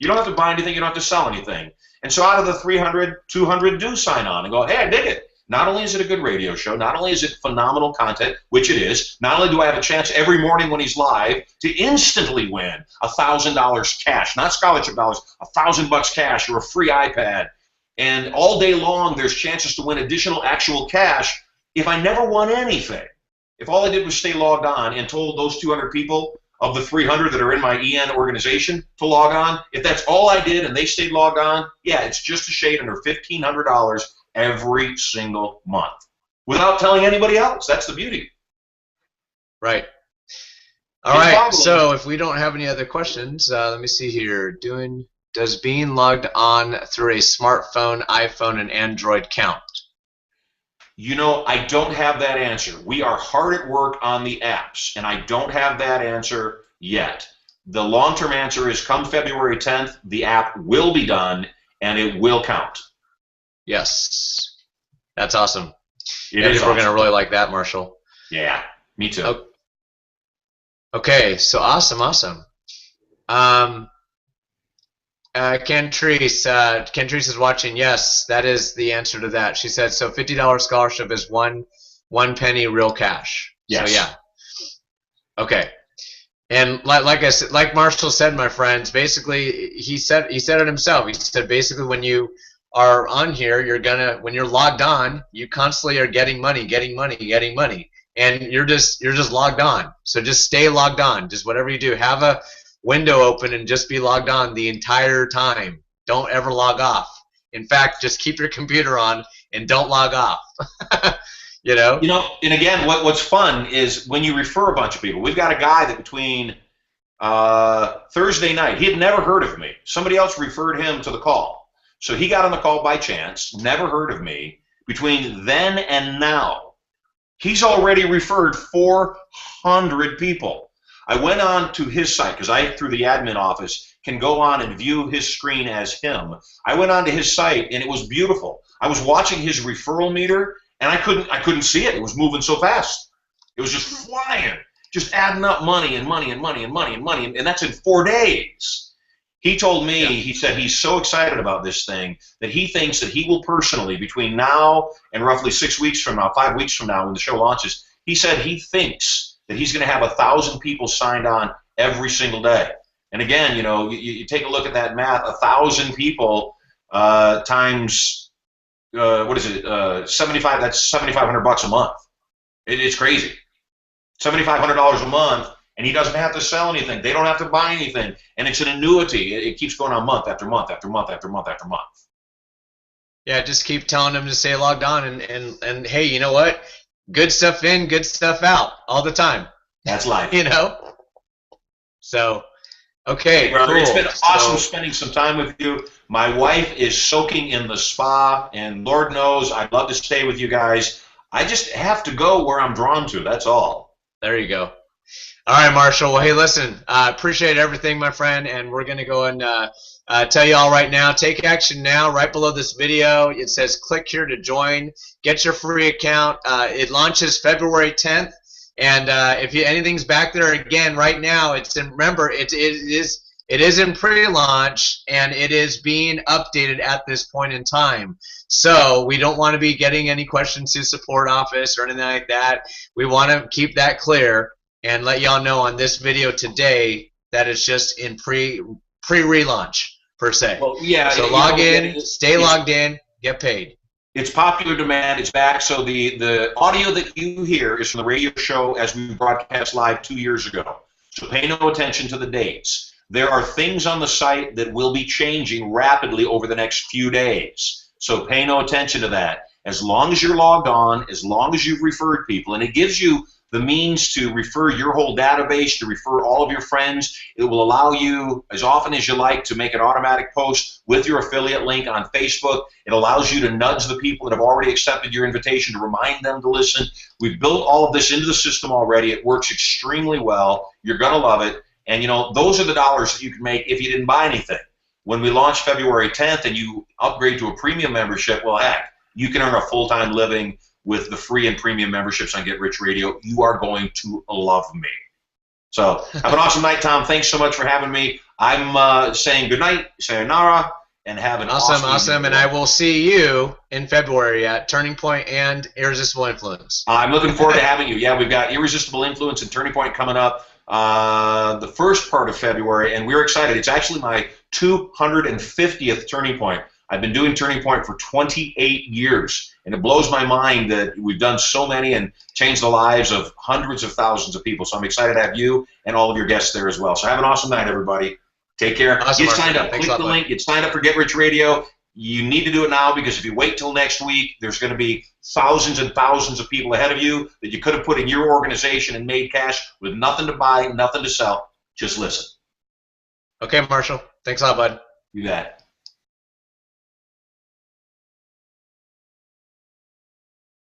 You don't have to buy anything. You don't have to sell anything. And so out of the 300, 200 do sign on and go, hey, I dig it. Not only is it a good radio show, not only is it phenomenal content, which it is, not only do I have a chance every morning when he's live to instantly win $1,000 cash, not scholarship dollars, $1,000 cash or a free iPad. And all day long, there's chances to win additional actual cash if I never won anything. If all I did was stay logged on and told those 200 people of the 300 that are in my EN organization to log on, if that's all I did and they stayed logged on, yeah, it's just a shade under $1,500 every single month without telling anybody else. That's the beauty. Right. All right. So if we don't have any other questions, let me see here. Does being logged on through a smartphone, iPhone, and Android count? You know, I don't have that answer. We are hard at work on the apps, and I don't have that answer yet. The long-term answer is come February 10th, the app will be done, and it will count. Yes. That's awesome. We're going to really like that, Marshall. Yeah, me too. Okay, so awesome. Kentrice is watching. Yes, that is the answer to that. She said, so $50 scholarship is one penny real cash. Yes. So yeah. Okay. And like I said, like Marshall said, my friends, basically he said it himself. He said basically when you are on here, when you're logged on, you constantly are getting money, and you're just logged on. So just stay logged on. Just whatever you do, have a window open and just be logged on the entire time. Don't ever log off. In fact, just keep your computer on and don't log off. You know, and again, what's fun is when you refer a bunch of people. We've got a guy that between Thursday night, he had never heard of me. Somebody else referred him to the call. So he got on the call by chance, never heard of me. Between then and now, he's already referred 400 people. I went on to his site because I, through the admin office, can go on and view his screen as him. I went on to his site and it was beautiful. I was watching his referral meter and I couldn't see it. It was moving so fast. It was just flying, just adding up money, and that's in 4 days. He told me, he said he's so excited about this thing that he thinks that he will personally, between now and roughly 6 weeks from now, 5 weeks from now when the show launches, he said he thinks that he's going to have 1,000 people signed on every single day. And again, you take a look at that math, 1,000 people times, what is it, 75, that's $7,500 a month. It's crazy. $7,500 a month, and he doesn't have to sell anything. They don't have to buy anything. And it's an annuity. It keeps going on month after month after month after month after month. Yeah, just keep telling them to stay logged on, and hey, you know what? Good stuff in, good stuff out, all the time. That's life. So, okay, hey, brother, cool. It's been awesome spending some time with you. My wife is soaking in the spa, and Lord knows I'd love to stay with you guys. I just have to go where I'm drawn to, that's all. There you go. All right, Marshall. Well, hey, listen, I appreciate everything, my friend, and we're going to go and tell you all right now, take action now. Right below this video, it says click here to join. Get your free account. It launches February 10th, and if anything's back there, again, right now, remember, it is in pre-launch, and it is being updated at this point in time. So we don't want to be getting any questions to support office or anything like that. We want to keep that clear and let y'all know on this video today that it's just in pre-relaunch per se. Well, yeah. So log in, stay logged in, get paid. It's popular demand. It's back. So the audio that you hear is from the radio show as we broadcast live 2 years ago. So pay no attention to the dates. There are things on the site that will be changing rapidly over the next few days. So pay no attention to that. As long as you're logged on, as long as you've referred people, and it gives you the means to refer your whole database, to refer all of your friends. It will allow you, as often as you like, to make an automatic post with your affiliate link on Facebook. It allows you to nudge the people that have already accepted your invitation to remind them to listen. We've built all of this into the system already. It works extremely well. You're going to love it. And, those are the dollars that you can make if you didn't buy anything. When we launch February 10th and you upgrade to a premium membership, well, heck, you can earn a full-time living with the free and premium memberships on Get Rich Radio. You are going to love me. So have an awesome night, Tom. Thanks so much for having me. I'm saying good night, sayonara, and have an awesome. And I will see you in February at Turning Point and Irresistible Influence. I'm looking forward to having you. Yeah, we've got Irresistible Influence and Turning Point coming up the first part of February, and we're excited. It's actually my 250th Turning Point. I've been doing Turning Point for 28 years, and it blows my mind that we've done so many and changed the lives of hundreds of thousands of people. So I'm excited to have you and all of your guests there as well. So have an awesome night, everybody. Take care. Awesome, Get signed up. Thanks Click the link. Get signed up for Get Rich Radio. You need to do it now, because if you wait till next week, there's going to be thousands and thousands of people ahead of you that you could have put in your organization and made cash with nothing to buy, nothing to sell. Just listen. Okay, Marshall. Thanks a lot, bud. You bet.